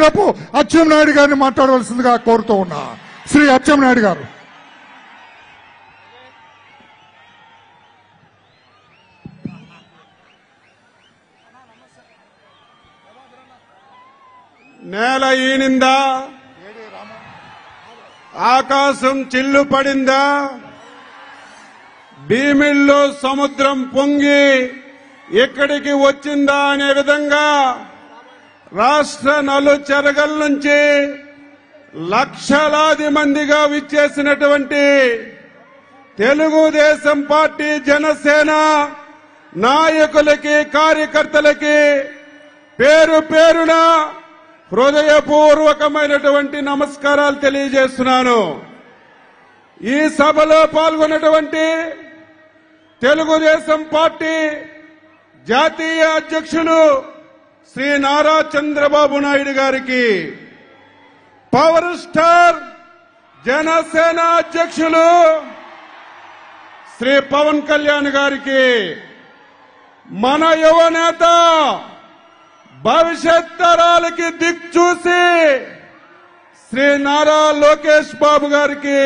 రేపు అచ్చెన్నాయుడు గారిని మాట్లాడవలసిందిగా కోరుతూ ఉన్నా. శ్రీ అచ్చెన్నాయుడు గారు. నేల ఈనిందా, ఆకాశం చిల్లు పడిందా, భీమిల్లో సముద్రం పొంగి ఇక్కడికి వచ్చిందా అనే విధంగా రాష్ట్ర నలుచెరగల నుంచి లక్షలాది మందిగా విచ్చేసినటువంటి తెలుగుదేశం పార్టీ, జనసేన నాయకులకి, కార్యకర్తలకి పేరు పేరున హృదయపూర్వకమైనటువంటి నమస్కారాలు తెలియజేస్తున్నాను. ఈ సభలో పాల్గొన్నటువంటి తెలుగుదేశం పార్టీ జాతీయ అధ్యక్షులు శ్రీ నారా చంద్రబాబు నాయుడు గారికి, పవర్ స్టార్ జనసేన అధ్యక్షులు శ్రీ పవన్ కళ్యాణ్ గారికి, మన యువనేత భవిష్యత్ తరాలకి దిక్చూసి శ్రీ నారా లోకేష్ బాబు గారికి,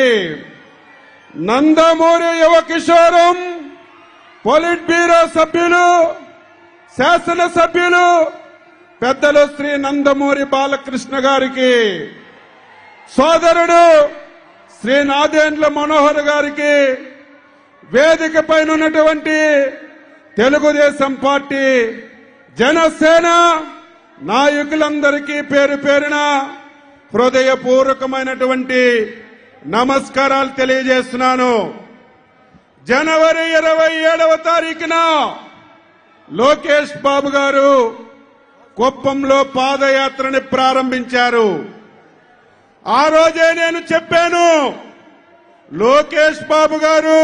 నందమూరి యువ కిషోరం పొలిట్ బ్యూరో సభ్యులు, శాసనసభ్యులు పెద్దలు శ్రీ నందమూరి బాలకృష్ణ గారికి, సోదరుడు శ్రీ నాదెండ్ల మనోహర్ గారికి, వేదిక పైన ఉన్నటువంటి తెలుగుదేశం పార్టీ, జనసేన నాయకులందరికీ పేరు పేరున హృదయపూర్వకమైనటువంటి నమస్కారాలు తెలియజేస్తున్నాను. జనవరి 27వ తారీఖున లోకేష్ బాబు గారు కుప్పంలో పాదయాత్రని ప్రారంభించారు. ఆ రోజే నేను చెప్పాను, లోకేష్ బాబు గారు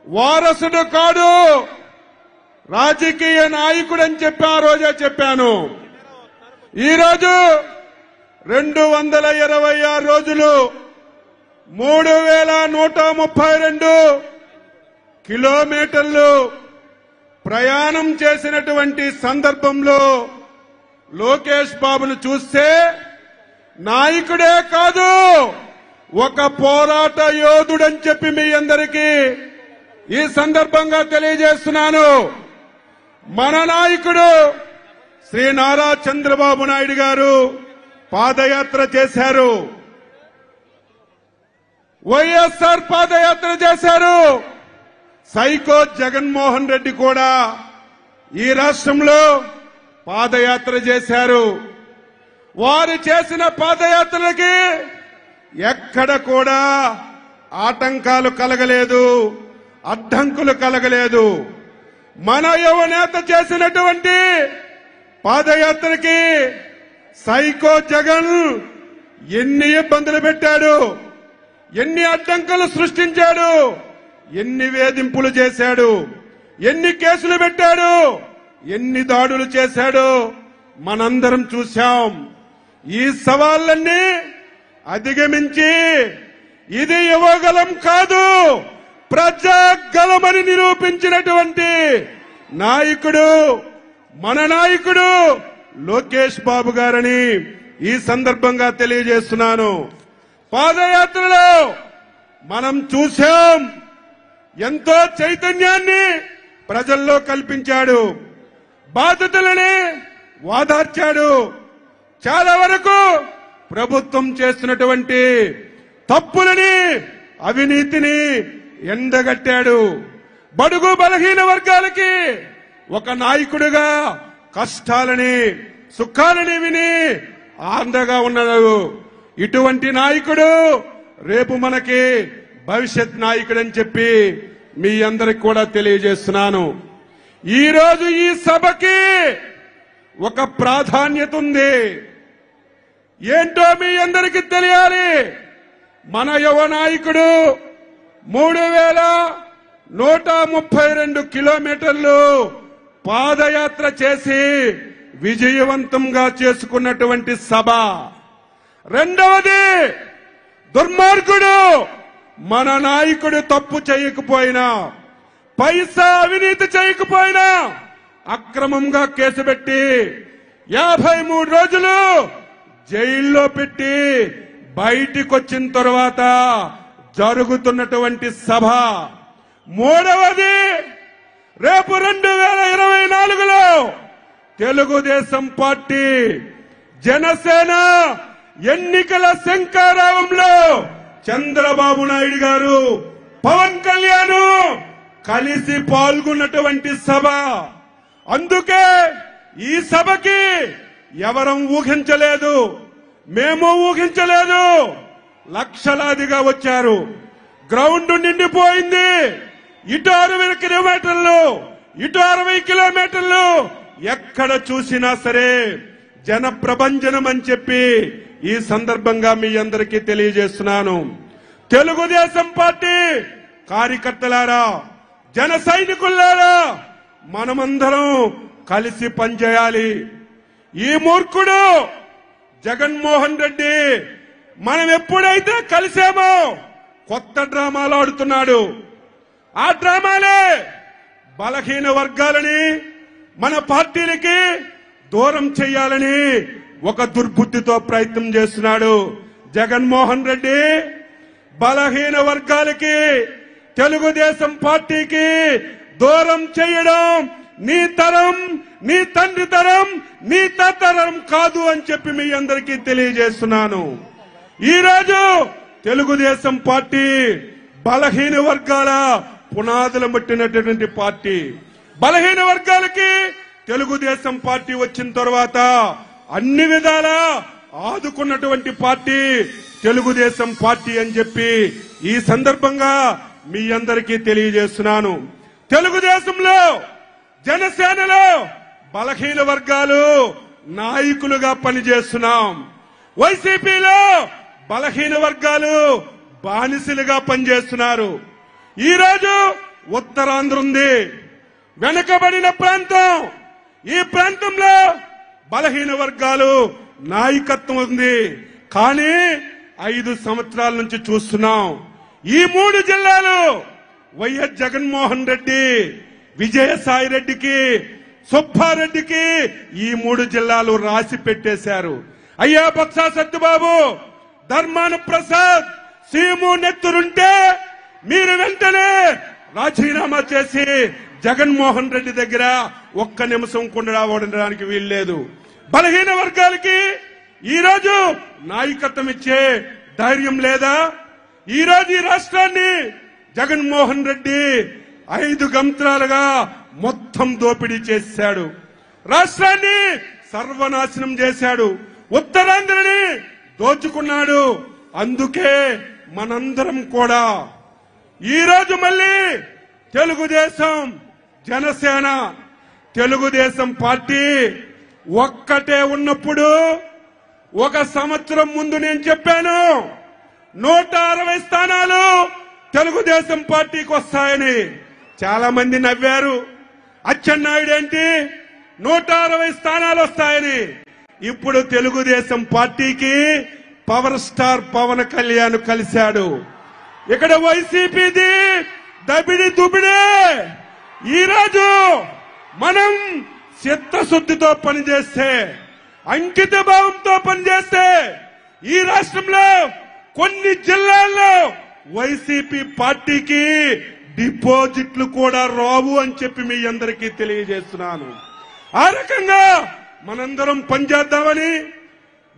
వారసుడు కాడు, రాజకీయ నాయకుడు అని చెప్పి ఆ రోజే చెప్పాను. ఈరోజు 226 రోజులు 3132 కిలోమీటర్లు ప్రయాణం చేసినటువంటి సందర్భంలో లోకేష్ బాబును చూస్తే నాయకుడే కాదు, ఒక పోరాట యోధుడని చెప్పి మీ అందరికీ ఈ సందర్భంగా తెలియజేస్తున్నాను. మన నాయకుడు శ్రీ నారా చంద్రబాబు నాయుడు గారు పాదయాత్ర చేశారు, వైఎస్ఆర్ పాదయాత్ర చేశారు. సైకో జగన్మోహన్ రెడ్డి కూడా ఈ రాష్ట్రంలో పాదయాత్ర చేశారు. వారు చేసిన పాదయాత్రలకి ఎక్కడ కూడా ఆటంకాలు కలగలేదు, అడ్డంకులు కలగలేదు. మన యువనేత చేసినటువంటి పాదయాత్రకి సైకో జగన్ ఎన్ని ఇబ్బందులు పెట్టాడు, ఎన్ని అడ్డంకులు సృష్టించాడు, ఎన్ని వేధింపులు చేశాడు, ఎన్ని కేసులు పెట్టాడు, ఎన్ని దాడులు చేశాడు మనందరం చూశాం. ఈ సవాళ్లన్నీ అధిగమించి ఇది యువగలం కాదు, ప్రజాగలమని నిరూపించినటువంటి నాయకుడు మన నాయకుడు లోకేష్ బాబు గారని ఈ సందర్భంగా తెలియజేస్తున్నాను. పాదయాత్రలో మనం చూశాం, ఎంతో చైతన్యాన్ని ప్రజల్లో కల్పించాడు, బాధితులని వాదార్చాడు. చాలా వరకు ప్రభుత్వం చేస్తున్నటువంటి తప్పులని, అవినీతిని ఎండగట్టాడు. బడుగు బలహీన వర్గాలకి ఒక నాయకుడిగా కష్టాలని, సుఖాలని విని ఆందగా ఉన్నాడు. ఇటువంటి నాయకుడు రేపు మనకి భవిష్యత్ నాయకుడని చెప్పి మీ అందరికి కూడా తెలియజేస్తున్నాను. ఈ రోజు ఈ సభకి ఒక ప్రాధాన్యత ఉంది. ఏంటో మీ అందరికీ తెలియాలి. మన యువ నాయకుడు 3132 కిలోమీటర్లు పాదయాత్ర చేసి విజయవంతంగా చేసుకున్నటువంటి సభ. రెండవది, దుర్మార్గుడు మన నాయకుడు తప్పు చేయకపోయినా, పైసా అవినీతి చేయకపోయినా అక్రమంగా కేసు పెట్టి 53 రోజులు జైల్లో పెట్టి బయటికి వచ్చిన తర్వాత జరుగుతున్నటువంటి సభ. మూడవది రేపు 2024లో తెలుగుదేశం పార్టీ జనసేన ఎన్నికల శంఖారావంలో చంద్రబాబు నాయుడు గారు పవన్ కళ్యాణ్ కలిసి పాల్గొన్నటువంటి సభ. అందుకే ఈ సభకి ఎవరం ఊహించలేదు, మేము ఊహించలేదు. లక్షలాదిగా వచ్చారు, గ్రౌండ్ నిండిపోయింది. ఇటు 60 కిలోమీటర్లు, ఇటు 60 కిలోమీటర్లు, ఎక్కడ చూసినా సరే జన ప్రభంజనం అని చెప్పి ఈ సందర్భంగా మీ అందరికీ తెలియజేస్తున్నాను. తెలుగుదేశం పార్టీ కార్యకర్తలారా, జన సైనికులారా, మనమందరం కలిసి పనిచేయాలి. ఈ మూర్ఖుడు జగన్మోహన్ రెడ్డి మనం ఎప్పుడైతే కలిసామో కొత్త డ్రామాలు ఆడుతున్నాడు. ఆ డ్రామాలే బలహీన వర్గాలని మన పార్టీలకి దూరం చేయాలని ఒక దుర్బుద్ధితో ప్రయత్నం చేస్తున్నాడు జగన్మోహన్ రెడ్డి. బలహీన వర్గాలకి, తెలుగుదేశం పార్టీకి దూరం చేయడం నీ తరం, నీ తండ్రి తరం, నీ తరం కాదు అని చెప్పి మీ అందరికీ తెలియజేస్తున్నాను. ఈరోజు తెలుగుదేశం పార్టీ బలహీన వర్గాల పునాదులు మట్టినటువంటి పార్టీ. బలహీన వర్గాలకి తెలుగుదేశం పార్టీ వచ్చిన తర్వాత అన్ని విధాలా ఆదుకున్నటువంటి పార్టీ తెలుగుదేశం పార్టీ అని చెప్పి ఈ సందర్భంగా మీ అందరికీ తెలియజేస్తున్నాను. తెలుగుదేశంలో, జనసేనలో బలహీన వర్గాలు నాయకులుగా పనిచేస్తున్నాం. వైసీపీలో బలహీన వర్గాలు బానిసలుగా పనిచేస్తున్నారు. ఈరోజు ఉత్తరాంధ్ర ఉంది, వెనుకబడిన ప్రాంతం. ఈ ప్రాంతంలో బలహీన వర్గాలు నాయకత్వం ఉంది. కానీ 5 సంవత్సరాల నుంచి చూస్తున్నాం, ఈ 3 జిల్లాలు వైఎస్ జగన్మోహన్ రెడ్డి, విజయసాయి రెడ్డికి, సుబ్బారెడ్డికి ఈ 3 జిల్లాలు రాసి పెట్టేశారు. అయ్యా బొత్స సత్యబాబు, ధర్మాన ప్రసాద్, సీము నెత్తురుంటే మీరు వెంటనే రాజీనామా చేసి జగన్మోహన్ రెడ్డి దగ్గర ఒక్క నిమిషం కూడా ఉండడానికి వీల్లేదు. బలహీన వర్గాలకి ఈరోజు నాయకత్వం ఇచ్చే ధైర్యం లేదా? ఈరోజు ఈ రాష్ట్రాన్ని జగన్మోహన్ రెడ్డి 5 గంత్రాలుగా మొత్తం దోపిడీ చేశాడు. రాష్ట్రాన్ని సర్వనాశనం చేశాడు. ఉత్తరాంధ్రని దోచుకున్నాడు. అందుకే మనందరం కూడా ఈరోజు మళ్ళీ తెలుగుదేశం, జనసేన, తెలుగుదేశం పార్టీ ఒక్కటే ఉన్నప్పుడు 1 సంవత్సరం ముందు నేను చెప్పాను 160 స్థానాలు తెలుగుదేశం పార్టీకి వస్తాయని. చాలా మంది నవ్వారు. అచ్చెన్నాయుడు ఏంటి 160 స్థానాలు వస్తాయని. ఇప్పుడు తెలుగుదేశం పార్టీకి పవర్ స్టార్ పవన్ కళ్యాణ్ కలిశాడు. ఇక్కడ వైసీపీది దబిడి దుబిడే. ఈరోజు మనం చిత్తశుద్ధితో పనిచేస్తే, అంకిత భావంతో పనిచేస్తే ఈ రాష్ట్రంలో కొన్ని జిల్లాల్లో వైసీపీ పార్టీకి డిపాజిట్లు కూడా రావు అని చెప్పి మీ అందరికీ తెలియజేస్తున్నాను. ఆ రకంగా మనందరం పనిచేద్దామని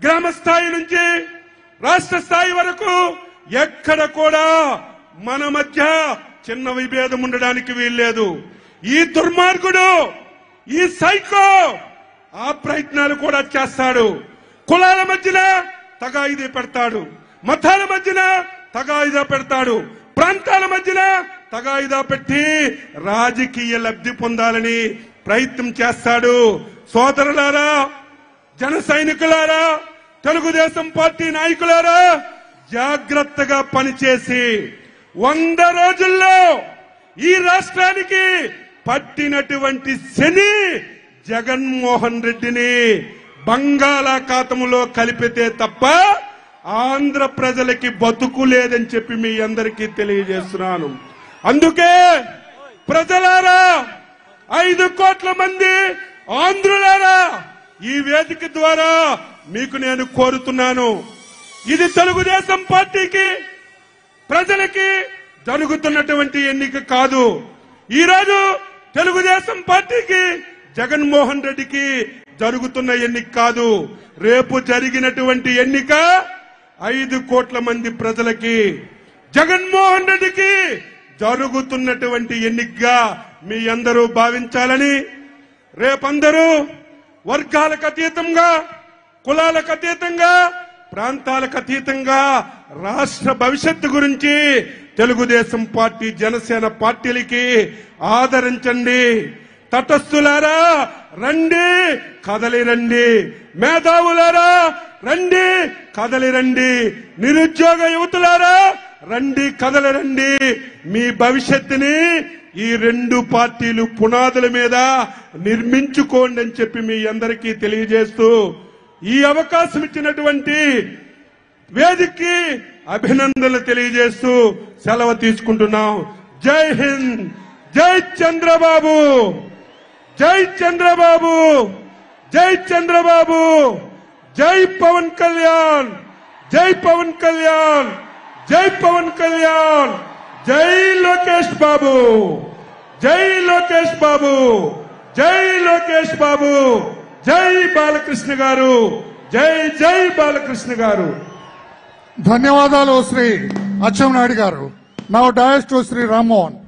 గ్రామ స్థాయి నుంచి రాష్ట్ర స్థాయి వరకు ఎక్కడ కూడా మన మధ్య చిన్న విభేదం ఉండడానికి వీల్లేదు. ఈ దుర్మార్గుడు, ఈ సైకో ఆ ప్రయత్నాలు కూడా చేస్తాడు. కులాల మధ్యన తగాయిదా పెడతాడు, మతాల మధ్యన తగాయిదా పెడతాడు, ప్రాంతాల మధ్యన తగాయిదా పెట్టి రాజకీయ లబ్ధి పొందాలని ప్రయత్నం చేస్తాడు. సోదరులారా, జన సైనికులారా, తెలుగుదేశం పార్టీ నాయకులారా, జాగ్రత్తగా పనిచేసి 100 రోజుల్లో ఈ రాష్ట్రానికి పట్టినటువంటి శని జగన్మోహన్ రెడ్డిని బంగాళాఖాతంలో కలిపితే తప్ప ఆంధ్ర ప్రజలకి బతుకు లేదని చెప్పి మీ అందరికీ తెలియజేస్తున్నాను. అందుకే ప్రజలారా, 5 కోట్ల మంది ఆంధ్రులారా, ఈ వేదిక ద్వారా మీకు నేను కోరుతున్నాను. ఇది తెలుగుదేశం పార్టీకి ప్రజలకి జరుగుతున్నటువంటి ఎన్నిక కాదు. ఈరోజు తెలుగుదేశం పార్టీకి జగన్మోహన్ రెడ్డికి జరుగుతున్న ఎన్నిక కాదు. రేపు జరిగినటువంటి ఎన్నిక 5 కోట్ల మంది ప్రజలకి, జగన్మోహన్ రెడ్డికి జరుగుతున్నటువంటి ఎన్నికగా మీ అందరూ భావించాలని, రేపందరూ వర్గాలకు అతీతంగా, కులాలకు అతీతంగా, ప్రాంతాలకు అతీతంగా రాష్ట్ర భవిష్యత్తు గురించి తెలుగుదేశం పార్టీ, జనసేన పార్టీలకి ఆదరించండి. తటస్థులారా రండి, కదలి రండి. మేధావులారా రండి, కదలి రండి. నిరుద్యోగ యువతులారా రండి, కదలి రండి. మీ భవిష్యత్తుని ఈ 2 పార్టీలు పునాదుల మీద నిర్మించుకోండి అని చెప్పి మీ అందరికీ తెలియజేస్తూ, ఈ అవకాశం ఇచ్చినటువంటి వేదికకి అభినందనలు తెలియజేస్తూ సెలవు తీసుకుంటున్నాం. జై హింద్, జై చంద్రబాబు, జై చంద్రబాబు, జై చంద్రబాబు, జై పవన్ కళ్యాణ్, జై పవన్ కళ్యాణ్, జై పవన్ కళ్యాణ్, జై లోకేష్ బాబు, జై లోకేష్ బాబు, జై లోకేష్ బాబు, జై బాలకృష్ణ గారు, జై జై బాలకృష్ణ గారు. ధన్యవాదాలు Shri Atchannaidu garu. Now dias to Shri Rammohan.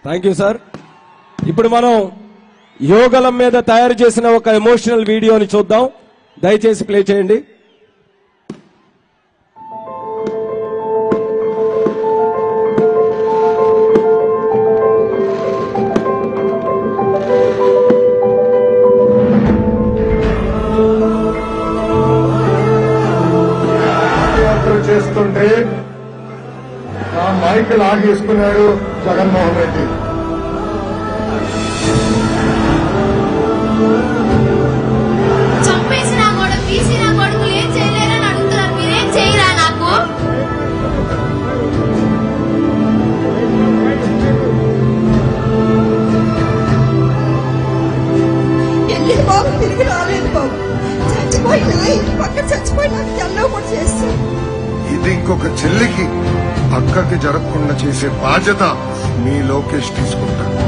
Thank you sir. ఇప్పుడు మనం యోగలం మీద తయారు చేసిన ఒక ఎమోషనల్ వీడియోని చూద్దాం. దయచేసి ప్లే చేయండి. చేస్తుంటే ఆ మైక్ లాగేసుకున్నాడు జగన్మోహన్ రెడ్డి. చంపేసినా కూడా తీసినా కొడుకులు ఏం చేయలేరని అడుగుతున్నారు. మీరేం చేయరా? నాకు వెళ్ళి బాబు తిరిగి రాలేదు బాబు. చచ్చిపోయినా ఇంటి పక్కన చచ్చిపోయినా తెల్లవ కూడా చేస్తాం. ఇది ఇంకొక చెల్లికి, అక్కకి జరగకుండా చేసే బాధ్యత మీ లోకేష్ తీసుకుంటారు.